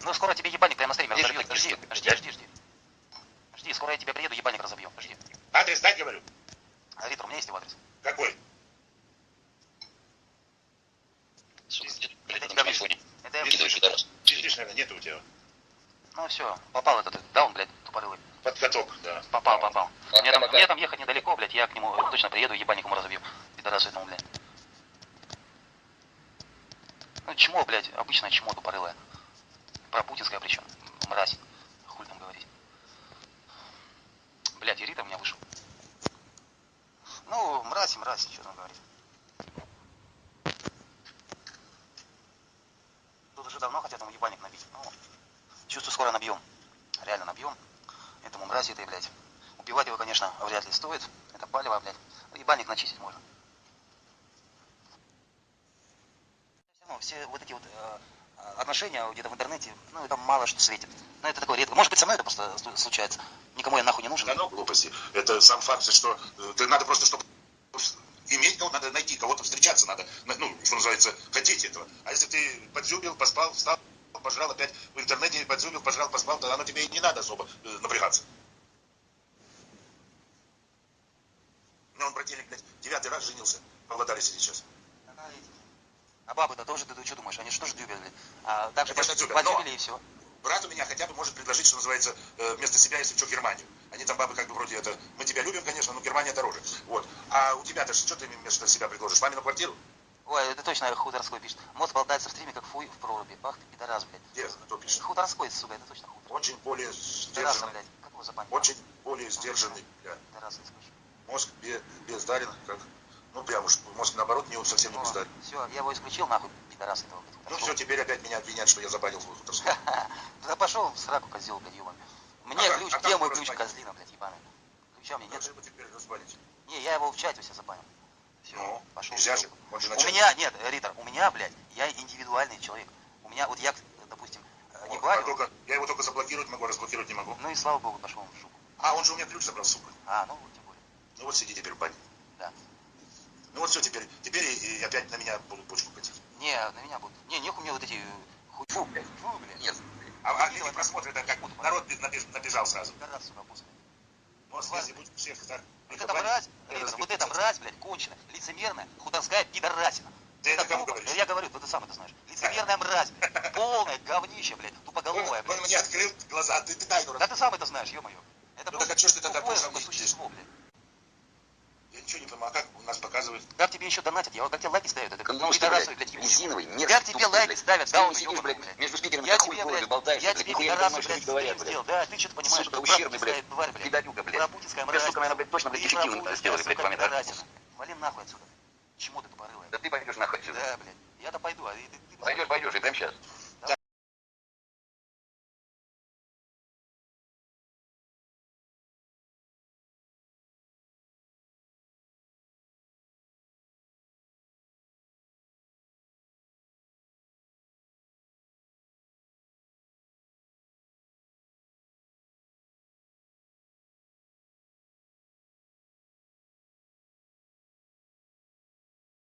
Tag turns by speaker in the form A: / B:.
A: Ну скоро тебе ебальник прямо на стриме
B: Жди,
A: разобьет.
B: жди,
A: Жди. Жди, скоро я тебя приеду, ебальник разобью. Жди.
B: Адрес дай, говорю.
A: Ритор, у меня есть его адрес.
B: Какой?
A: Это тебя вижу. Это я вижу.
B: Пиздишь, наверное, нету у тебя.
A: Ну все, попал этот даун, блядь, тупорылый.
B: Подкаток, да.
A: Попал. Мне там ехать недалеко, блядь, я к нему точно приеду, ебальник ему разобью. Пидорасу этому, блядь. Ну чмо, блядь, обычное чмо тупорылое. Про путинское причем. Мразь. Хуй там говорить. Блядь, и Рита у меня вышел. Ну, мразь, что там говорить. Тут уже давно хотят ему ебальник набить. Ну, чувствую, скоро набьем. Реально набьем. Этому мрази этой, блядь. Убивать его, конечно, вряд ли стоит. Это палево, блядь. Ебальник начистить можно. Все равно, все вот эти вот отношения где-то в интернете, ну, это мало что светит. Ну, это такое редко. Может быть, со мной это просто случается. Никому я нахуй не нужен.
B: Да ну, глупости. Это сам факт, что ты надо просто, чтобы иметь, ну, надо найти кого-то, встречаться надо. Ну, что называется, хотеть этого. А если ты подзюбил, поспал, встал, пожрал, опять в интернете подзюбил, пожрал, поспал, то оно тебе и не надо особо напрягаться. Ну, он, брательник, блядь, 9-й раз женился. В Павлодаре сидит сейчас.
A: А бабы-то тоже, ты что думаешь, они же тоже дюбят, блядь. А также
B: Конечно,
A: подзюбили и все.
B: Брат у меня хотя бы может предложить, что называется, вместо себя, если что, Германию. Они там бабы как бы вроде это, мы тебя любим, конечно, но Германия дороже. Вот. А у тебя-то что ты вместо себя предложишь? Мамину квартиру?
A: Ой, это точно Хуторской пишет. Мост болтается в стриме, как фуй в проруби. Бах ты, пидорас, блядь.
B: Где? Кто пишет?
A: Хуторской, сука, это точно Хутор.
B: Очень более
A: Пидораса,
B: сдержанный.
A: блядь. Как его забанить?
B: Очень более сдержанный, бля.
A: Пидораса, скажи.
B: Мозг бездарен, как... Ну, прям уж, мозг наоборот, не совсем не бездарен.
A: Все, я его исключил, нахуй, пидорас этого, блядь.
B: Ну все, теперь опять меня обвинят, что я забанил свой хуторской.
A: Да пошел в сраку, козел, блядь, ебаный. Мне ключ, где мой ключ, козлина, блядь, ебаный. Ключа мне нет.
B: Как же его теперь разбанить?
A: Не, я его в чате все забанил. Все,
B: Ну,
A: пошел.
B: нельзя же, он же
A: У
B: начальник.
A: меня, нет, Ритор, у меня, блядь, я индивидуальный человек. У меня, вот я, допустим, не баню.
B: Я его только заблокировать могу, разблокировать не могу.
A: Ну и слава богу, пошел он в жопу.
B: А, он же у меня ключ забрал, сука.
A: А, ну тем более.
B: Ну вот сиди теперь в бане.
A: Да.
B: Ну вот все, теперь и опять на меня будут почку катить.
A: Не, на меня будут. Не, нехуй мне вот эти
B: Фу, блядь.
A: Фу, блядь.
B: Нет. А видите, просмотры, это как народ набежал сразу.
A: Пидорас, сука, после.
B: Ну, а если будет всех так...
A: Вот эта мразь, вот эта мразь, блядь, конченая, лицемерная, хуторская пидорасина.
B: Ты это кому говоришь?
A: Я говорю, ты сам это знаешь. Лицемерная мразь, полное говнище, блядь, тупоголовая, блядь.
B: Он мне открыл глаза, ты дай, дурак.
A: Да ты сам это знаешь, ё-моё. Это
B: ну так а что ж ты тогда
A: тупое,
B: будешь
A: сука, существо, блядь.
B: Я ничего не понимаю, а как у нас показывают?
A: Как тебе еще донатят? Я вот как тебе лайки ставят? Это
C: Ну,
A: пидорасы, блядь,
C: резиновый, мерзкий,
A: как тебе лайки ставят? Да,
C: сидишь, блядь, между спикерами
A: я
C: хуй
A: тебе,
C: в голове
A: блядь,
C: болтаешь,
A: я
C: блядь,
A: тебе
C: нихуя не
A: пидорасы,
C: понимаешь, что
A: блядь,
C: они говорят,
A: стрим сделал, да, ты что-то понимаешь,
C: сука,
A: ты
C: ущербный, блядь,
A: тварь, блядь,
C: пидорюга, блядь.
A: пропутинская
C: Ты,
A: мразь,
C: сука, наверное, блядь, точно, блядь, эффективно сделали, блядь, по метру.
A: Вали нахуй отсюда. Чему ты тупорылая?
C: Да ты пойдешь нахуй отсюда.
A: Да, блядь, я-то пойду, а ты...
C: Пойдешь, и прям сейчас.